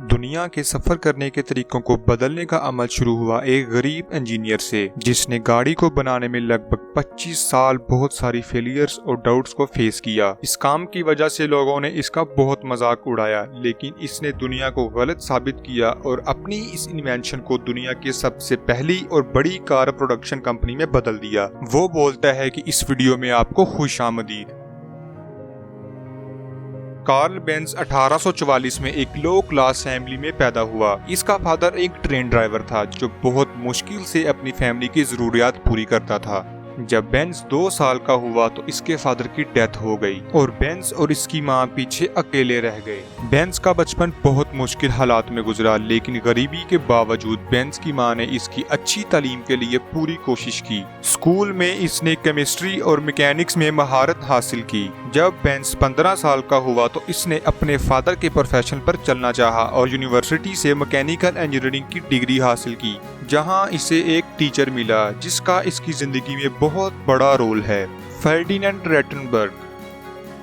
दुनिया के सफर करने के तरीकों को बदलने का अमल शुरू हुआ एक गरीब इंजीनियर से, जिसने गाड़ी को बनाने में लगभग 25 साल बहुत सारी फेलियर्स और डाउट्स को फेस किया। इस काम की वजह से लोगों ने इसका बहुत मजाक उड़ाया, लेकिन इसने दुनिया को गलत साबित किया और अपनी इस इन्वेंशन को दुनिया की सबसे पहली और बड़ी कार प्रोडक्शन कंपनी में बदल दिया। वो बोलता है कि इस वीडियो में आपको खुशामदीद। कार्ल बेंज 1844 में एक लो क्लास फैमिली में पैदा हुआ। इसका फादर एक ट्रेन ड्राइवर था जो बहुत मुश्किल से अपनी फैमिली की जरूरियात पूरी करता था। जब बेंज 2 साल का हुआ तो इसके फादर की डेथ हो गई और बेंज और इसकी माँ पीछे अकेले रह गए। बेंज का बचपन बहुत मुश्किल हालात में गुजरा, लेकिन गरीबी के बावजूद बेंज की माँ ने इसकी अच्छी तालीम के लिए पूरी कोशिश की। स्कूल में इसने केमिस्ट्री और मैकेनिक्स में महारत हासिल की। जब बेंज 15 साल का हुआ तो इसने अपने फादर के प्रोफेशन पर चलना चाहा और यूनिवर्सिटी से मैकेनिकल इंजीनियरिंग की डिग्री हासिल की, जहां इसे एक टीचर मिला जिसका इसकी जिंदगी में बहुत बड़ा रोल है। फर्डिनेंड रेटनबर्ग।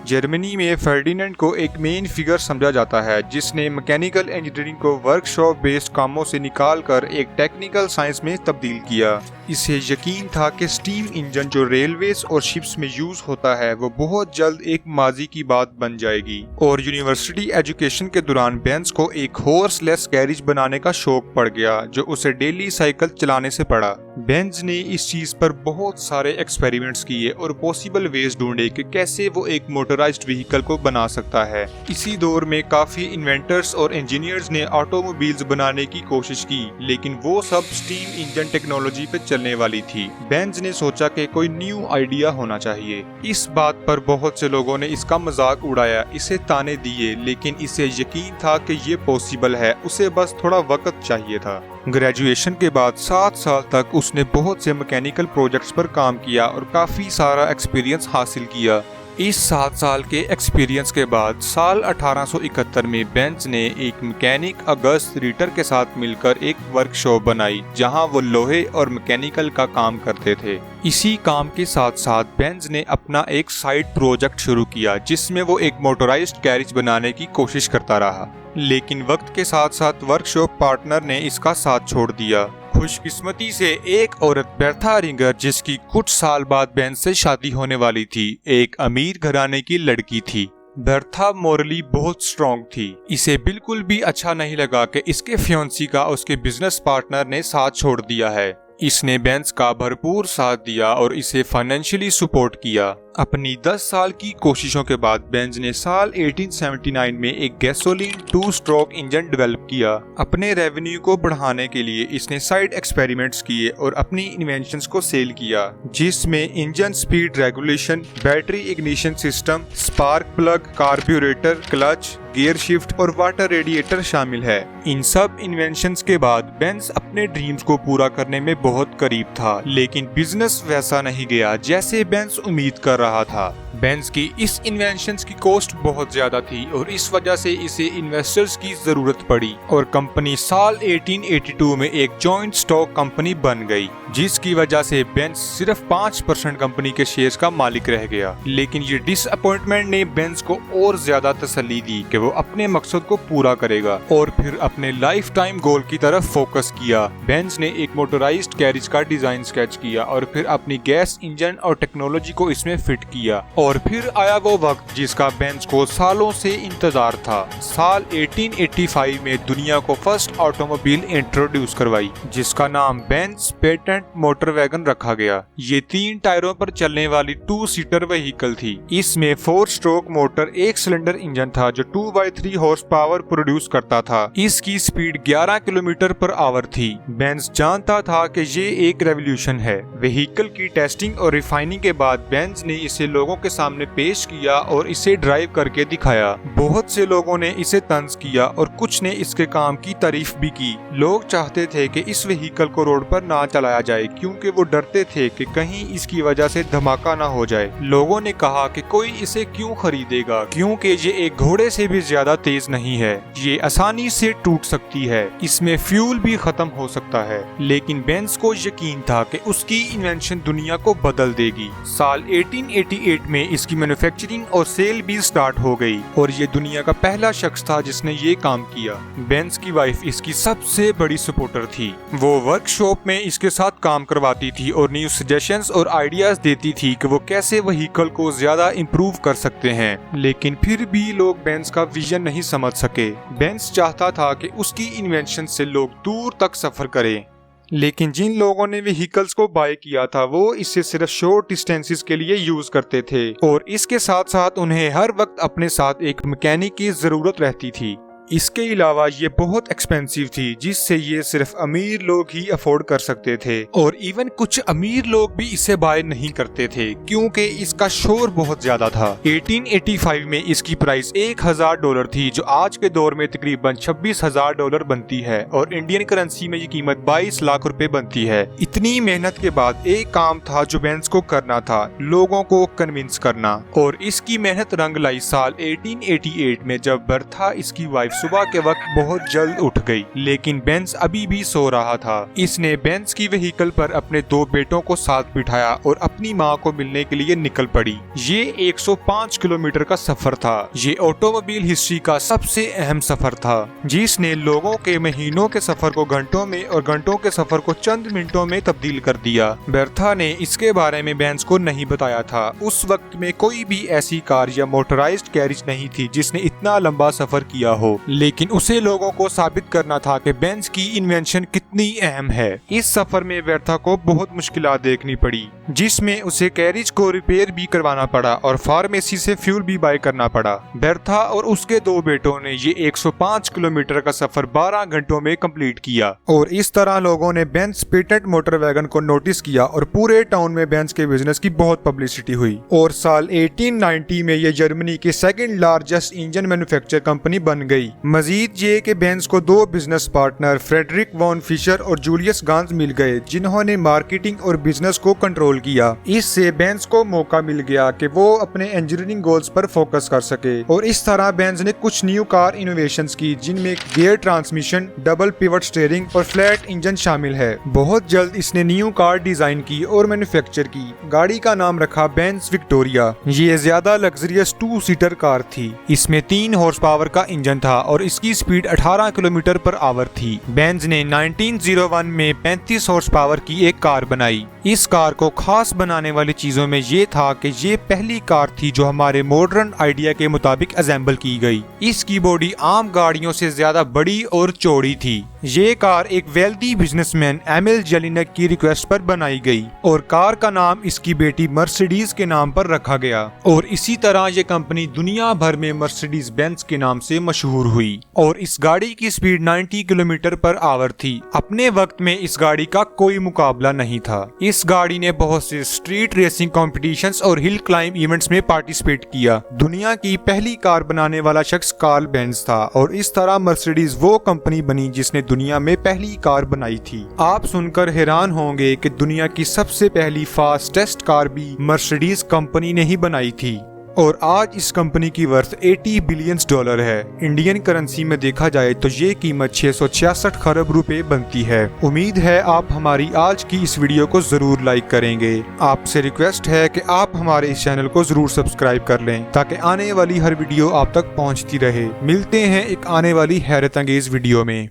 जर्मनी में फर्डिनेंड को एक मेन फिगर समझा जाता है, जिसने मैकेनिकल इंजीनियरिंग को वर्कशॉप बेस्ड कामों से निकालकर एक टेक्निकल साइंस में तब्दील किया। इसे यकीन था कि स्टीम इंजन जो रेलवेज और शिप्स में यूज होता है वो बहुत जल्द एक माजी की बात बन जाएगी। और यूनिवर्सिटी एजुकेशन के दौरान बेंज को एक हॉर्सलेस कैरिज बनाने का शौक पड़ गया, जो उसे डेली साइकिल चलाने से पड़ा। बेंज ने इस चीज पर बहुत सारे एक्सपेरिमेंट्स किए और पॉसिबल वेज ढूंढे कि कैसे वो एक मोटराइज्ड व्हीकल को बना सकता है। इसी दौर में काफी इन्वेंटर्स और इंजीनियर्स ने ऑटोमोबाइल्स बनाने की कोशिश की, लेकिन वो सब स्टीम इंजन टेक्नोलॉजी पे चलने वाली थी। बेंज ने सोचा कि कोई न्यू आइडिया होना चाहिए। इस बात पर बहुत से लोगों ने इसका मजाक उड़ाया, इसे ताने दिए, लेकिन इसे यकीन था कि ये पॉसिबल है, उसे बस थोड़ा वक्त चाहिए था। ग्रेजुएशन के बाद 7 साल तक उसने बहुत से मैकेनिकल प्रोजेक्ट्स पर काम किया और काफी सारा एक्सपीरियंस हासिल किया। इस 7 साल के एक्सपीरियंस के बाद साल 1871 में बेंज ने एक मैकेनिक अगस्त रीटर के साथ मिलकर एक वर्कशॉप बनाई, जहां वो लोहे और मैकेनिकल का काम करते थे। इसी काम के साथ साथ बेंज ने अपना एक साइड प्रोजेक्ट शुरू किया, जिसमें वो एक मोटराइज्ड कैरिज बनाने की कोशिश करता रहा, लेकिन वक्त के साथ साथ वर्कशॉप पार्टनर ने इसका साथ छोड़ दिया। खुशकिस्मती से एक औरत बेर्था रिंगर, जिसकी कुछ साल बाद बेंज से शादी होने वाली थी, एक अमीर घराने की लड़की थी। बेर्था मोरली बहुत स्ट्रॉन्ग थी। इसे बिल्कुल भी अच्छा नहीं लगा कि इसके फियांसी का उसके बिजनेस पार्टनर ने साथ छोड़ दिया है। इसने बेंज का भरपूर साथ दिया और इसे फाइनेंशियली सपोर्ट किया। अपनी 10 साल की कोशिशों के बाद बेंज ने साल 1879 में एक गैसोलीन 2 स्ट्रोक इंजन डेवलप किया। अपने रेवेन्यू को बढ़ाने के लिए इसने साइड एक्सपेरिमेंट्स किए और अपनी इन्वेंशंस को सेल किया, जिसमें engine speed regulation, battery ignition system, spark plug, carburettor, clutch, gear shift और वाटर रेडिएटर शामिल है। इन सब इन्वेंशंस के बाद बेंज अपने ड्रीम्स को पूरा करने में बहुत करीब था, लेकिन बिजनेस वैसा नहीं गया जैसे बेंज उम्मीद कर रहा था। बेंज की इस इन्वेंशंस की कॉस्ट बहुत ज्यादा थी और इस वजह से इसे इन्वेस्टर्स की जरूरत पड़ी और कंपनी साल 1882 में एक जॉइंट स्टॉक कंपनी बन गई, जिसकी वजह से बेंज सिर्फ 5% कंपनी के शेयर्स का मालिक रह गया। लेकिन ये डिसअपॉइंटमेंट ने बेंज को और ज्यादा तसल्ली दी कि वो अपने मकसद को पूरा करेगा और फिर अपने लाइफ टाइम गोल की तरफ फोकस किया। बेंज ने एक मोटराइज्ड कैरिज का डिजाइन स्केच किया और फिर अपनी गैस इंजन और टेक्नोलॉजी को इसमें फिट किया। और फिर आया वो वक्त जिसका बेंज को सालों से इंतजार था। साल 1885 में दुनिया को फर्स्ट ऑटोमोबाइल इंट्रोड्यूस करवाई, जिसका नाम बेंज पेटेंट मोटर वैगन रखा गया। ये 3 टायरों पर चलने वाली 2 सीटर व्हीकल थी। इसमें 4 स्ट्रोक मोटर, 1 सिलेंडर इंजन था जो 2/3 हॉर्स पावर प्रोड्यूस करता था। इसकी स्पीड 11 किलोमीटर पर आवर थी। बेंज जानता था कि ये एक रेवोल्यूशन है। व्हीकल की टेस्टिंग और रिफाइनिंग के बाद बेंज ने इसे लोगों के सामने पेश किया और इसे ड्राइव करके दिखाया। बहुत से लोगों ने इसे तंज किया और कुछ ने इसके काम की तारीफ भी की। लोग चाहते थे कि इस व्हीकल को रोड पर ना चलाया जाए, क्योंकि वो डरते थे कि कहीं इसकी वजह से धमाका ना हो जाए। लोगों ने कहा कि कोई इसे क्यों खरीदेगा, क्योंकि ये एक घोड़े से भी भी ज्यादा तेज नहीं है। ये आसानी से टूट सकती है, इसमें फ्यूल भी खत्म हो सकता है। लेकिन बेंज को यकीन था कि उसकी इन्वेंशन दुनिया को बदल देगी। साल 1888 में इसकी मैन्युफैक्चरिंग और सेल भी स्टार्ट हो गई और ये दुनिया का पहला शख्स था जिसने ये काम किया। बेंज की वाइफ इसकी सबसे बड़ी सपोर्टर थी। वो वर्कशॉप में इसके साथ काम करवाती थी और न्यू सजेशंस और आइडियाज देती थी कि वो कैसे व्हीकल को ज्यादा इम्प्रूव कर सकते हैं। लेकिन फिर भी लोग बेंज का विजन नहीं समझ सके। बेंज चाहता था कि उसकी इन्वेंशन से लोग दूर तक सफर करें, लेकिन जिन लोगों ने व्हीकल्स को बाय किया था वो इसे सिर्फ शॉर्ट डिस्टेंसेस के लिए यूज करते थे और इसके साथ साथ उन्हें हर वक्त अपने साथ एक मैकेनिक की जरूरत रहती थी। इसके अलावा ये बहुत एक्सपेंसिव थी, जिससे ये सिर्फ अमीर लोग ही अफोर्ड कर सकते थे और इवन कुछ अमीर लोग भी इसे बाय नहीं करते थे क्योंकि इसका शोर बहुत ज्यादा था। 1885 में इसकी प्राइस $1000 थी, जो आज के दौर में तकरीबन $26,000 बनती है और इंडियन करेंसी में ये कीमत 22 लाख रुपए बनती है। इतनी मेहनत के बाद एक काम था जो बेंज को करना था, लोगों को कन्विंस करना, और इसकी मेहनत रंग लाई साल 1888 में जब बर्था इसकी वाइफ सुबह के वक्त बहुत जल्द उठ गई, लेकिन बेंज अभी भी सो रहा था। इसने बेंज की व्हीकल पर अपने 2 बेटों को साथ बिठाया और अपनी माँ को मिलने के लिए निकल पड़ी। ये 105 किलोमीटर का सफर था। ये ऑटोमोबाइल हिस्ट्री का सबसे अहम सफर था, जिसने लोगों के महीनों के सफर को घंटों में और घंटों के सफर को चंद मिनटों में तब्दील कर दिया। बर्था ने इसके बारे में बेंज को नहीं बताया था। उस वक्त में कोई भी ऐसी कार या मोटराइज्ड कैरिज नहीं थी जिसने इतना लंबा सफर किया हो, लेकिन उसे लोगों को साबित करना था कि बेंज की इन्वेंशन कितनी अहम है। इस सफर में बर्था को बहुत मुश्किलात देखनी पड़ी, जिसमें उसे कैरिज को रिपेयर भी करवाना पड़ा और फार्मेसी से फ्यूल भी बाय करना पड़ा। बर्था और उसके 2 बेटों ने ये 105 किलोमीटर का सफर 12 घंटों में कंप्लीट किया और इस तरह लोगों ने बेंज पेटेंट मोटर वैगन को नोटिस किया और पूरे टाउन में बेंज के बिजनेस की बहुत पब्लिसिटी हुई। और साल 1890 में ये जर्मनी की second largest engine manufacture company बन गई। मजीद ये कि बेंज को 2 business partner Friedrich von Fischer और जूलियस गांज मिल गए, जिन्होंने मार्केटिंग और बिजनेस को कंट्रोल किया। इससे बेंज को मौका मिल गया कि वो अपने इंजीनियरिंग गोल्स पर फोकस कर सके और इस तरह बेंज ने कुछ न्यू कार इनोवेशंस की, जिनमें gear transmission, double pivot steering और फ्लैट इंजन शामिल है। बहुत जल्द इसने न्यू कार डिजाइन की और मैन्युफैक्चर की। गाड़ी का नाम रखा बेंज विक्टोरिया। ये ज्यादा लग्जरियस 2 सीटर कार थी। इसमें 3 हॉर्स पावर का इंजन था और इसकी स्पीड 18 किलोमीटर पर आवर थी। बेंज ने 1901 में 35 हॉर्स पावर की एक कार बनाई। इस कार को खास बनाने वाली चीजों में ये था कि ये पहली कार थी जो हमारे मॉडर्न आइडिया के मुताबिक असेंबल की गई। इसकी बॉडी आम गाड़ियों से ज्यादा बड़ी और चौड़ी थी। ये कार एक वेल्दी बिजनेसमैन एमिल जेलिनक की रिक्वेस्ट पर बनाई गई और कार का नाम इसकी बेटी मर्सिडीज के नाम पर रखा गया और इसी तरह ये कंपनी दुनिया भर में मर्सिडीज बेंज के नाम से मशहूर हुई। और इस गाड़ी की स्पीड 90 किलोमीटर पर आवर थी। अपने वक्त में इस गाड़ी का कोई मुकाबला नहीं था। इस गाड़ी ने बहुत से स्ट्रीट रेसिंग कॉम्पिटिशन्स और हिल क्लाइंब इवेंट्स में पार्टिसिपेट किया। दुनिया की पहली कार बनाने वाला शख्स कार्ल बेंज था और इस तरह मर्सिडीज वो कंपनी बनी जिसने दुनिया में पहली कार बनाई थी। आप सुनकर हैरान होंगे कि दुनिया की सबसे पहली फास्टेस्ट कार भी मर्सिडीज कंपनी ने ही बनाई थी और आज इस कंपनी की वर्थ $80 बिलियन है। इंडियन करेंसी में देखा जाए तो ये कीमत 666 खरब रुपए बनती है। उम्मीद है आप हमारी आज की इस वीडियो को जरूर लाइक करेंगे। आपसे रिक्वेस्ट है कि आप हमारे इस चैनल को जरूर सब्सक्राइब कर लें ताकि आने वाली हर वीडियो आप तक पहुंचती रहे। मिलते हैं एक आने वाली हैरत अंगेज वीडियो में।